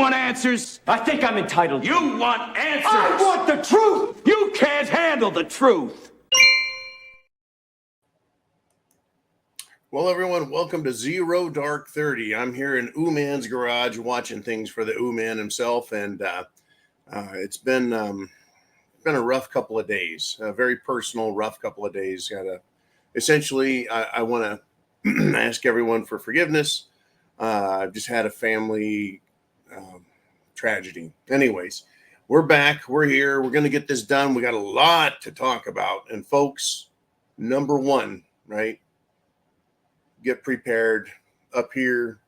want answers? I think I'm entitled. You want answers? I want the truth! You can't handle the truth. Well, everyone, welcome to Zero Dark 30. I'm here in Man's garage watching things for the Man himself, and it's been a rough couple of days, a very personal, rough couple of days. Essentially, I want to ask everyone for forgiveness. I've just had a family tragedy. Anyways, we're back. We're here. We're going to get this done. We got a lot to talk about. And folks, number one, right? Get prepared up here.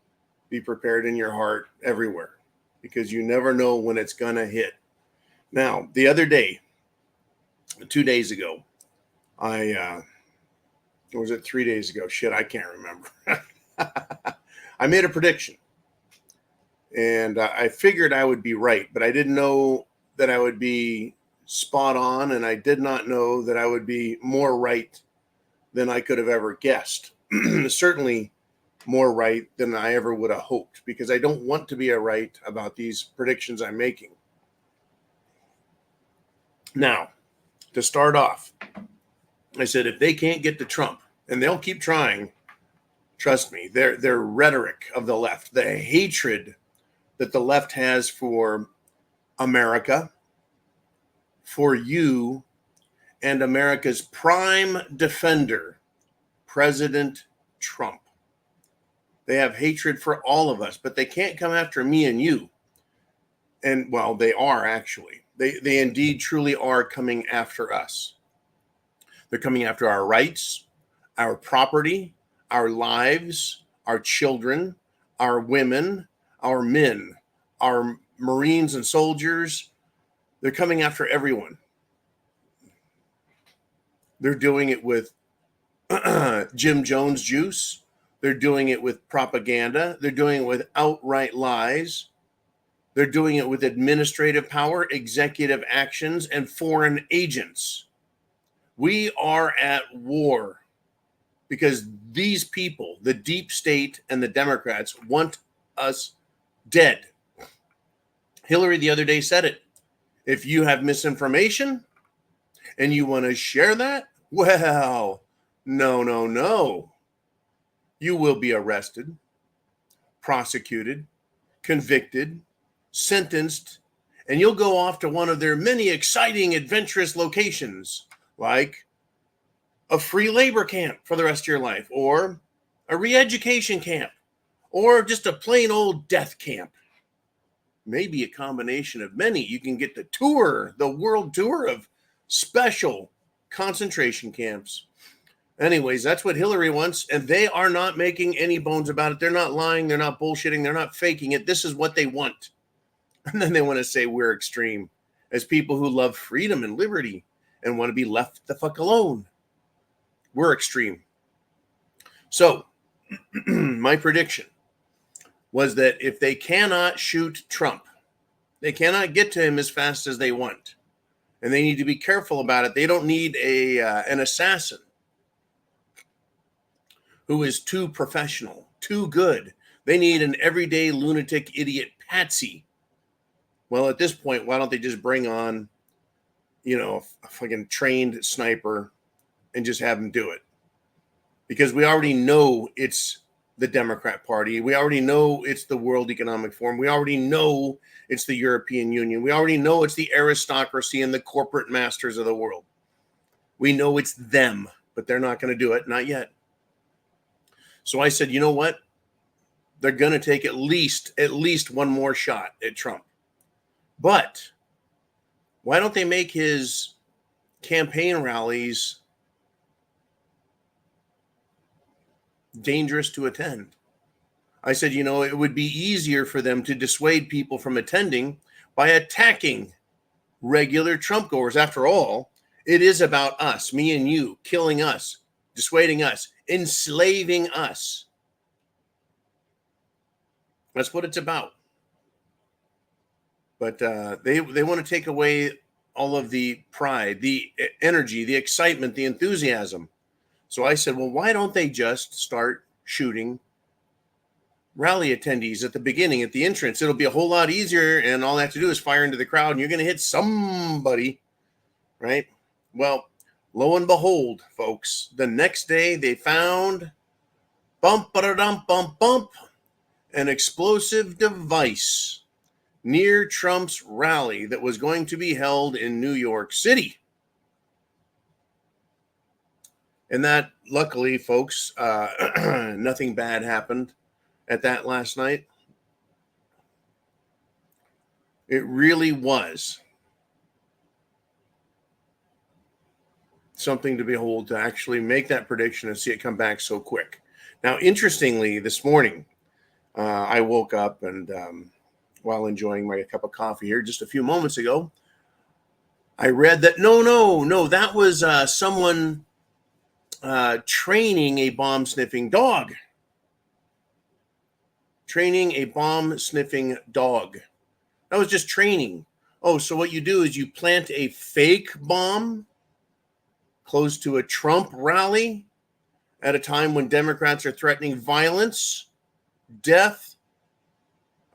Be prepared in your heart everywhere, because you never know when it's going to hit. Now, the other day, 2 days ago, or was it 3 days ago? Shit, I can't remember. I made a prediction, and I figured I would be right, but I didn't know that I would be spot on, and I did not know that I would be more right than I could have ever guessed. Certainly more right than I ever would have hoped, because I don't want to be right about these predictions I'm making. Now, to start off, I said, if they can't get to Trump, and they'll keep trying, trust me, their rhetoric of the left, the hatred that the left has for America, for you, and America's prime defender, President Trump. They have hatred for all of us, but they can't come after me and you. And, well, they are actually. They indeed truly are coming after us. They're coming after our rights, our property, our lives, our children, our women, our men, our Marines and soldiers. They're coming after everyone. They're doing it with Jim Jones juice. They're doing it with propaganda. They're doing it with outright lies. They're doing it with administrative power, executive actions, and foreign agents. We are at war because these people, the deep state and the Democrats, want us dead. Hillary the other day said it. If you have misinformation and you want to share that, well, no. You will be arrested, prosecuted, convicted, sentenced, and you'll go off to one of their many exciting, adventurous locations, like a free labor camp for the rest of your life, or a re-education camp, or just a plain old death camp. Maybe a combination of many. You can get the world tour of special concentration camps. Anyways, that's what Hillary wants, and they are not making any bones about it. They're not lying. They're not bullshitting. They're not faking it. This is what they want. And then they want to say we're extreme as people who love freedom and liberty and want to be left the fuck alone. We're extreme. So my prediction was that if they cannot shoot Trump, they cannot get to him as fast as they want, and they need to be careful about it. They don't need an assassin who is too professional, too good. They need an everyday lunatic idiot patsy. Well, at this point, why don't they just bring on, a fucking trained sniper and just have him do it? Because we already know it's the Democrat Party. We already know it's the World Economic Forum. We already know it's the European Union. We already know it's the aristocracy and the corporate masters of the world. We know it's them, but they're not going to do it. Not yet. So I said, you know what? They're going to take at least one more shot at Trump. But why don't they make his campaign rallies dangerous to attend? I said, it would be easier for them to dissuade people from attending by attacking regular Trump goers. After all, it is about us, me and you, killing us, dissuading us, enslaving us. That's what it's about. But they want to take away all of the pride, the energy, the excitement, the enthusiasm. So I said, well, why don't they just start shooting rally attendees at the beginning, at the entrance. It'll be a whole lot easier, and all they have to do is fire into the crowd, and you're going to hit somebody, right? Well, lo and behold, folks, the next day they found an explosive device near Trump's rally that was going to be held in New York City. And that, luckily, folks, nothing bad happened at that last night. It really was something to behold to actually make that prediction and see it come back so quick. Now, interestingly, this morning, I woke up and while enjoying my cup of coffee here just a few moments ago, I read that no, that was someone training a bomb sniffing dog. Training a bomb sniffing dog. That was just training. Oh, so what you do is you plant a fake bomb close to a Trump rally at a time when Democrats are threatening violence, death,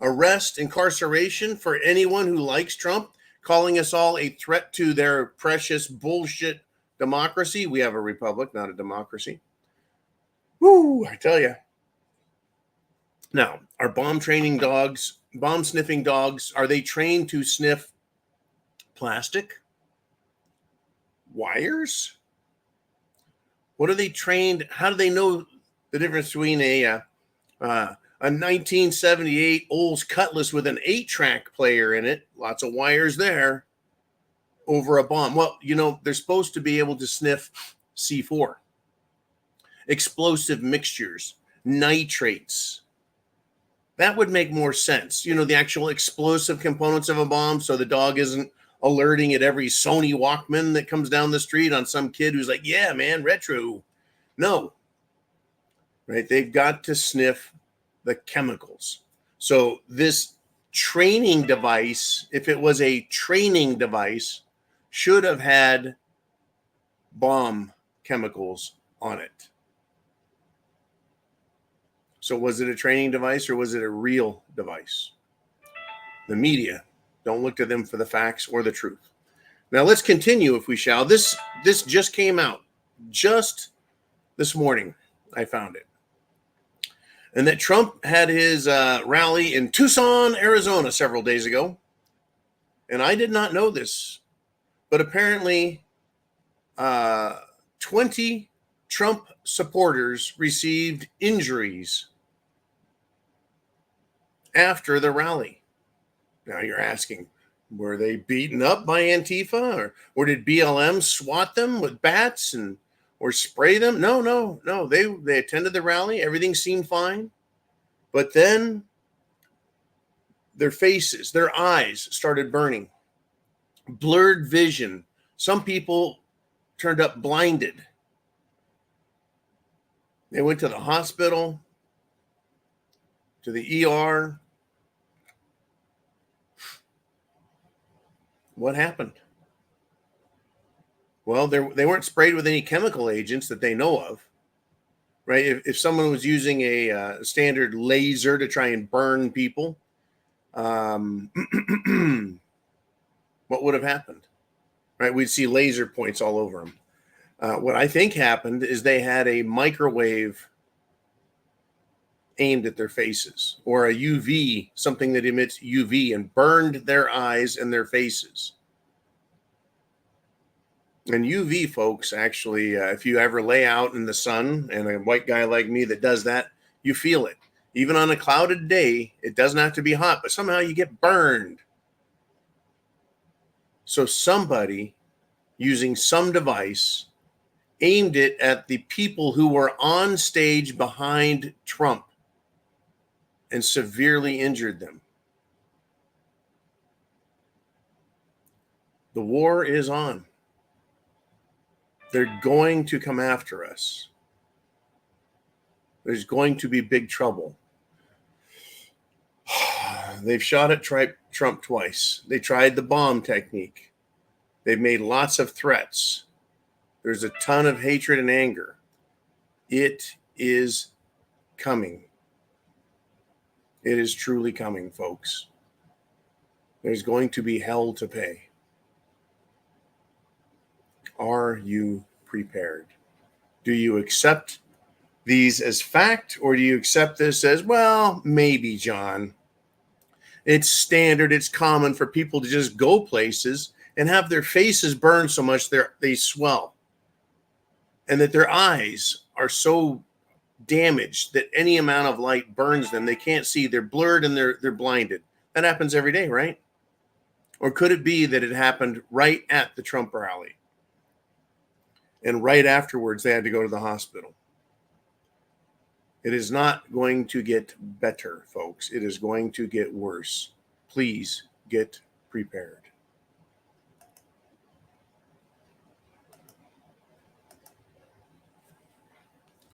arrest, incarceration for anyone who likes Trump, calling us all a threat to their precious bullshit democracy. We have a republic, not a democracy. Woo, I tell you. Now, are bomb sniffing dogs, are they trained to sniff plastic? Wires? What are they trained? How do they know the difference between a 1978 Olds Cutlass with an 8-track player in it, lots of wires there, over a bomb? Well, they're supposed to be able to sniff C4, explosive mixtures, nitrates. That would make more sense. The actual explosive components of a bomb, so the dog isn't alerting at every Sony Walkman that comes down the street on some kid who's like, yeah, man, retro. No. Right? They've got to sniff the chemicals. So this training device, if it was a training device, should have had bomb chemicals on it. So was it a training device or was it a real device? The media, don't look to them for the facts or the truth. Now let's continue, if we shall. This just came out just this morning. I found it. And that Trump had his rally in Tucson, Arizona several days ago. And I did not know this, but apparently 20 Trump supporters received injuries after the rally. Now you're asking, were they beaten up by Antifa or did BLM swat them with bats or spray them? No. They attended the rally. Everything seemed fine. But then their faces, their eyes started burning. Blurred vision. Some people turned up blinded. They went to the hospital, to the ER. What happened? Well, they weren't sprayed with any chemical agents that they know of, right? If someone was using a standard laser to try and burn people, what would have happened, right? We'd see laser points all over them. What I think happened is they had a microwave aimed at their faces, or a UV, something that emits UV, and burned their eyes and their faces. And UV, folks, actually, if you ever lay out in the sun, and a white guy like me that does that, you feel it. Even on a clouded day, it doesn't have to be hot, but somehow you get burned. So somebody using some device aimed it at the people who were on stage behind Trump and severely injured them. The war is on. They're going to come after us. There's going to be big trouble. They've shot at Trump twice. They tried the bomb technique. They've made lots of threats. There's a ton of hatred and anger. It is coming. It is truly coming, folks. There's going to be hell to pay. Are you prepared? Do you accept these as fact, or do you accept this as, well, maybe, John? It's standard, it's common for people to just go places and have their faces burn so much they swell, and that their eyes are so damaged that any amount of light burns them. They can't see, they're blurred, and they're blinded. That happens every day, right? Or could it be that it happened right at the Trump rally, and right afterwards they had to go to the hospital? It is not going to get better, folks. It is going to get worse. Please get prepared.